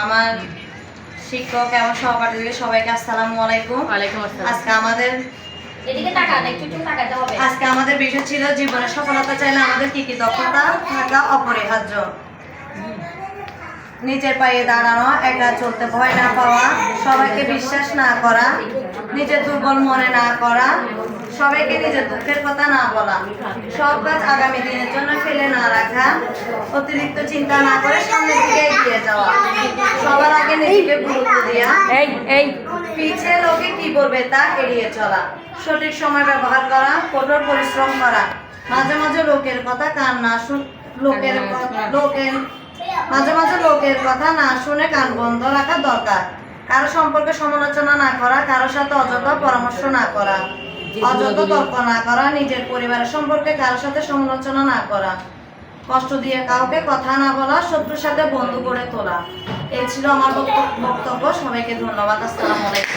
আমার শিক্ষক এবং সহপাঠীদের সবাইকে আসসালামু আলাইকুম। ওয়ালাইকুম আসসালাম। আজকে আমাদের বিষয় ছিল জীবনে সফলতা চাইলে আমাদের কি কি দক্ষতা থাকা অপরিহার্য। নিজের পায়ে দাঁড়ানো, একা চলতে ভয় না পাওয়া, সবাইকে বিশ্বাস না করা, নিজের দুর্বল মনে না করা, সবাইকে নিজের দুঃখের কথা না বলা, সব কাজ আগামী দিনের জন্য ফেলে না রাখা, অতিরিক্ত চিন্তা না করে সামনের দিকে এগিয়ে যাওয়া, সবার আগে নিজেকে গুরুত্ব দেওয়া, পিছিয়ে লোকে কি বলবে তা এড়িয়ে চলা, সঠিক সময় ব্যবহার করা, কঠোর পরিশ্রম করা, মাঝে মাঝে লোকের কথা কান না লোকের কথা না শুনে কান বন্ধ রাখা দরকার। কারো সম্পর্কে সমালোচনা না করা, কারোর সাথে অযথা পরামর্শ না করা, অযথা তর্ক না করা, নিজের পরিবারের সম্পর্কে কারোর সাথে সমালোচনা না করা, কষ্ট দিয়ে কাউকে কথা না বলা, শত্রুর সাথে বন্ধু গড়ে তোলা। এই ছিল আমার বক্তব্য। সবাইকে ধন্যবাদ। আসসালামু আলাইকুম।